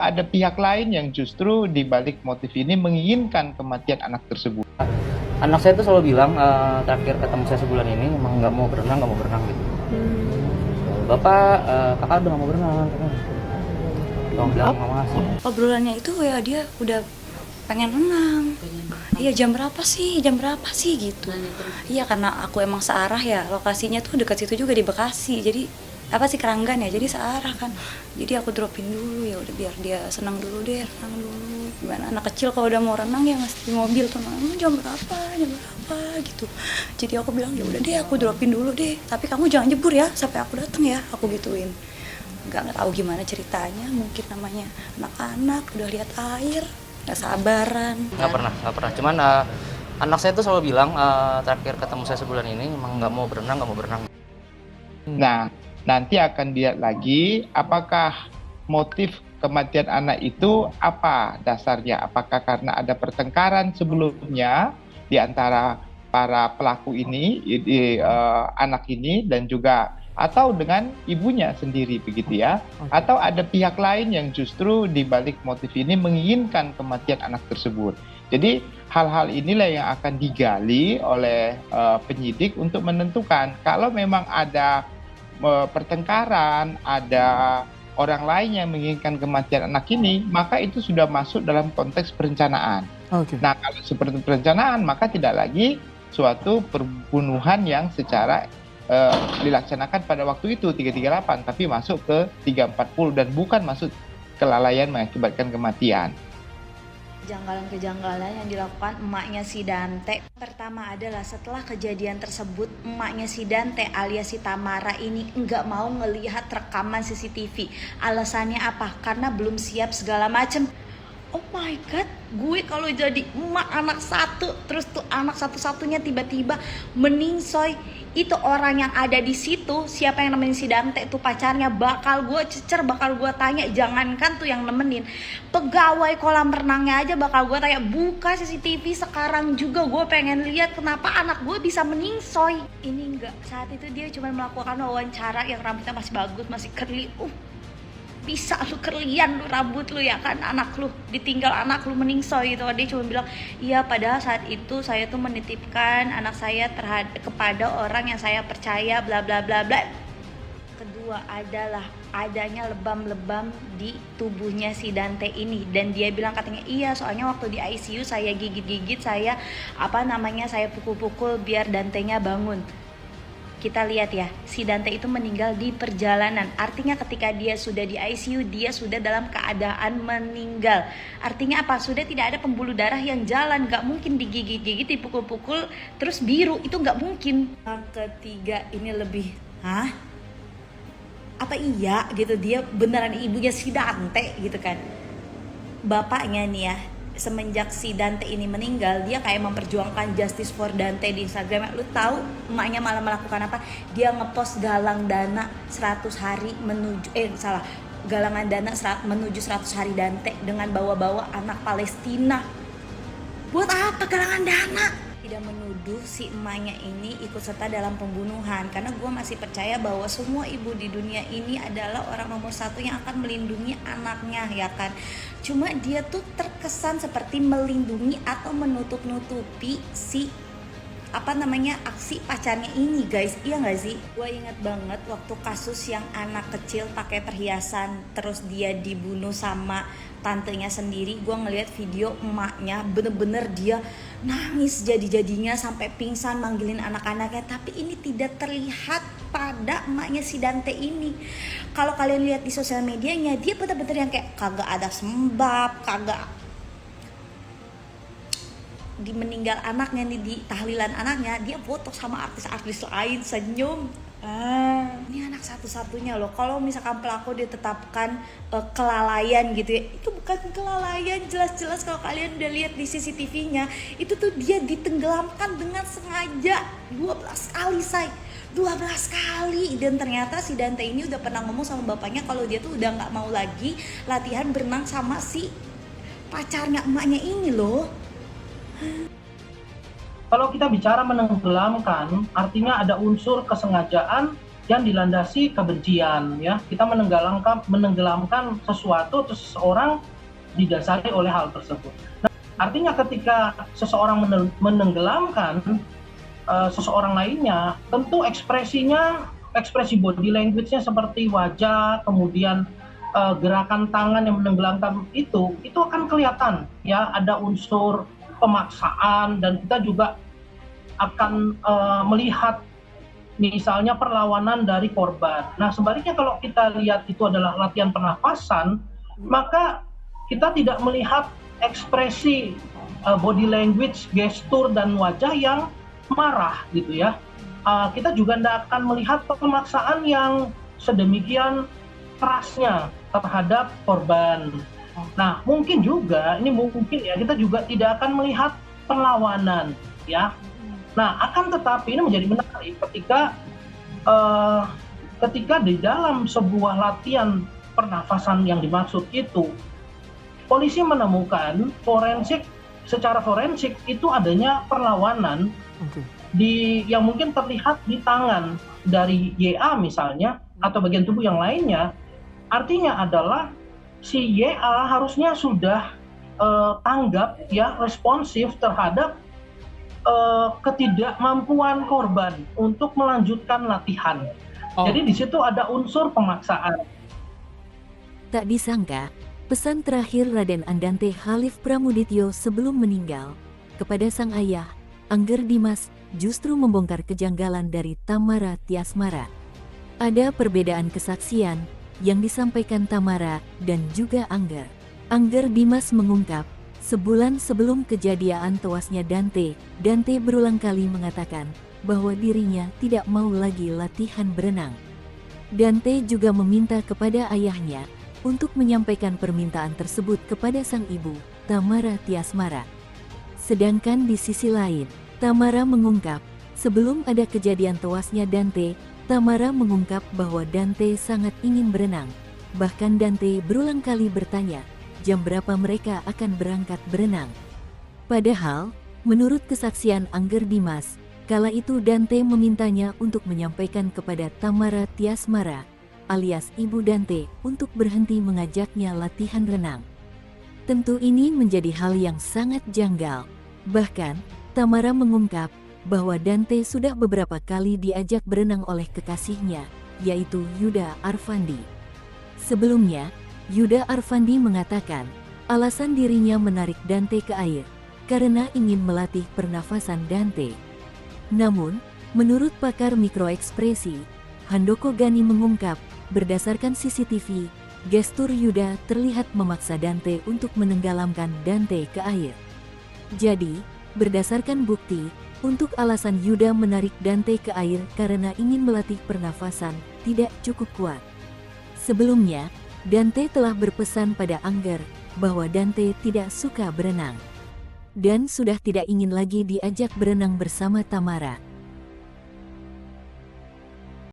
Ada pihak lain yang justru di balik motif ini menginginkan kematian anak tersebut. Anak saya tuh selalu bilang, terakhir ketemu saya sebulan ini emang nggak mau berenang gitu. Bapak, kakak udah nggak mau berenang. Tolong bilang mama sih. Obrolannya itu ya dia udah pengen renang. Iya jam berapa sih gitu. Iya karena aku emang searah ya, lokasinya tuh dekat situ juga di Bekasi. Jadi Keranggan ya, jadi searah kan. Jadi aku dropin dulu ya udah biar dia senang dulu deh, renang dulu. Gimana anak kecil kalau udah mau renang ya mesti di mobil tuh jam berapa gitu. Jadi aku bilang ya udah deh aku dropin dulu deh. Tapi kamu jangan jebur ya sampai aku datang ya, aku gituin. Nggak tahu gimana ceritanya, mungkin namanya anak-anak udah lihat air nggak sabaran. Nggak pernah. Cuman anak saya tuh selalu bilang, terakhir ketemu saya sebulan ini emang nggak mau berenang. Nah, nanti akan dilihat lagi apakah motif kematian anak itu apa dasarnya. Apakah karena ada pertengkaran sebelumnya di antara para pelaku ini, anak ini dan juga atau dengan ibunya sendiri begitu ya. Atau ada pihak lain yang justru di balik motif ini menginginkan kematian anak tersebut. Jadi hal-hal inilah yang akan digali oleh penyidik untuk menentukan kalau memang ada pertengkaran, ada orang lain yang menginginkan kematian anak ini, maka itu sudah masuk dalam konteks perencanaan. Nah, kalau seperti perencanaan, maka tidak lagi suatu pembunuhan yang secara dilaksanakan pada waktu itu 338, tapi masuk ke 340 dan bukan masuk kelalaian mengakibatkan kematian. Kejanggalan-kejanggalan yang dilakukan emaknya si Dante. Pertama adalah setelah kejadian tersebut, emaknya si Dante alias si Tamara ini enggak mau ngelihat rekaman CCTV. Alasannya apa? Karena belum siap segala macem. Oh my god, gue kalau jadi emak anak satu, terus tuh anak satu-satunya tiba-tiba meningsoy, itu orang yang ada di situ, siapa yang nemenin si Dante tuh pacarnya, bakal gue cecer, bakal gue tanya, jangankan tuh yang nemenin, pegawai kolam renangnya aja bakal gue tanya, buka CCTV sekarang juga, gue pengen lihat kenapa anak gue bisa meningsoy. Ini enggak, saat itu dia cuma melakukan wawancara yang rambutnya masih bagus, masih curly. Bisa lu kerlian lu rambut lu ya kan, anak lu ditinggal, anak lu meningsoy gitu. Dia cuma bilang iya padahal saat itu saya tuh menitipkan anak saya kepada orang yang saya percaya bla bla bla bla. Kedua adalah adanya lebam-lebam di tubuhnya si Dante ini, dan dia bilang katanya iya soalnya waktu di ICU saya gigit-gigit, saya saya pukul-pukul biar Dantenya bangun. Kita lihat ya, si Dante itu meninggal di perjalanan. Artinya ketika dia sudah di ICU, dia sudah dalam keadaan meninggal. Artinya apa? Sudah tidak ada pembuluh darah yang jalan. Gak mungkin digigit-gigit, dipukul-pukul, terus biru. Itu gak mungkin. Yang ketiga ini lebih, apa iya gitu, dia beneran ibunya si Dante gitu kan. Bapaknya nih ya, semenjak si Dante ini meninggal, dia kayak memperjuangkan justice for Dante di Instagram. Lu tahu emaknya malah melakukan apa? Dia ngepost galang dana 100 hari menuju galangan dana menuju 100 hari Dante dengan bawa-bawa anak Palestina. Buat apa galangan dana? Tidak menuduh si emaknya ini ikut serta dalam pembunuhan, karena gue masih percaya bahwa semua ibu di dunia ini adalah orang nomor satu yang akan melindungi anaknya ya kan. Cuma dia tuh terkesan seperti melindungi atau menutup-nutupi si aksi pacarnya ini guys. Iya gak sih? Gue inget banget waktu kasus yang anak kecil pakai perhiasan terus dia dibunuh sama tantenya sendiri. Gue ngeliat video emaknya, bener-bener dia nangis jadi-jadinya sampai pingsan manggilin anak-anaknya. Tapi ini tidak terlihat pada emaknya si Dante ini. Kalau kalian lihat di sosial medianya, dia bener-bener yang kayak kagak ada sembab, kagak di meninggal anaknya nih, di tahlilan anaknya dia foto sama artis-artis lain senyum. Ini anak satu-satunya loh. Kalau misalkan pelaku ditetapkan kelalaian gitu ya, itu bukan kelalaian, jelas-jelas kalau kalian udah lihat di CCTV-nya, itu tuh dia ditenggelamkan dengan sengaja 12 kali 12 kali. Dan ternyata si Dante ini udah pernah ngomong sama bapaknya kalau dia tuh udah gak mau lagi latihan berenang sama si pacarnya emaknya ini loh. Kalau kita bicara menenggelamkan, artinya ada unsur kesengajaan yang dilandasi kebencian, ya. Kita menenggelamkan sesuatu atau seseorang didasari oleh hal tersebut. Nah, artinya ketika seseorang menenggelamkan seseorang lainnya, tentu ekspresi body language-nya seperti wajah, kemudian gerakan tangan yang menenggelamkan itu akan kelihatan, ya, ada unsur pemaksaan, dan kita juga akan melihat misalnya perlawanan dari korban. Nah, sebaliknya kalau kita lihat itu adalah latihan pernafasan, maka kita tidak melihat ekspresi body language, gestur, dan wajah yang marah gitu ya. Kita juga tidak akan melihat pemaksaan yang sedemikian kerasnya terhadap korban. Nah, mungkin juga, ini mungkin ya, kita juga tidak akan melihat perlawanan, ya. Nah, akan tetapi ini menjadi menarik ketika di dalam sebuah latihan pernafasan yang dimaksud itu, polisi menemukan secara forensik itu adanya perlawanan yang mungkin terlihat di tangan dari YA misalnya, atau bagian tubuh yang lainnya. Artinya adalah si YA harusnya sudah tanggap, ya, responsif terhadap ketidakmampuan korban untuk melanjutkan latihan. Jadi di situ ada unsur pemaksaan. Tak disangka, pesan terakhir Raden Andante Khalif Pramudityo sebelum meninggal kepada sang ayah, Angger Dimas, justru membongkar kejanggalan dari Tamara Tiasmara. Ada perbedaan kesaksian yang disampaikan Tamara dan juga Angger. Angger Dimas mengungkap, sebulan sebelum kejadian tewasnya Dante berulang kali mengatakan bahwa dirinya tidak mau lagi latihan berenang. Dante juga meminta kepada ayahnya untuk menyampaikan permintaan tersebut kepada sang ibu, Tamara Tiasmara. Sedangkan di sisi lain, Tamara mengungkap, sebelum ada kejadian tewasnya Dante, Tamara mengungkap bahwa Dante sangat ingin berenang. Bahkan Dante berulang kali bertanya, jam berapa mereka akan berangkat berenang. Padahal, menurut kesaksian Angger Dimas, kala itu Dante memintanya untuk menyampaikan kepada Tamara Tiasmara, alias ibu Dante, untuk berhenti mengajaknya latihan renang. Tentu ini menjadi hal yang sangat janggal. Bahkan, Tamara mengungkap bahwa Dante sudah beberapa kali diajak berenang oleh kekasihnya, yaitu Yuda Arfandi. Sebelumnya, Yuda Arfandi mengatakan, alasan dirinya menarik Dante ke air karena ingin melatih pernafasan Dante. Namun, menurut pakar mikroekspresi, Handoko Gani mengungkap, berdasarkan CCTV, gestur Yuda terlihat memaksa Dante untuk menenggelamkan Dante ke air. Jadi, berdasarkan bukti, untuk alasan Yuda menarik Dante ke air karena ingin melatih pernafasan tidak cukup kuat. Sebelumnya, Dante telah berpesan pada Angger bahwa Dante tidak suka berenang dan sudah tidak ingin lagi diajak berenang bersama Tamara.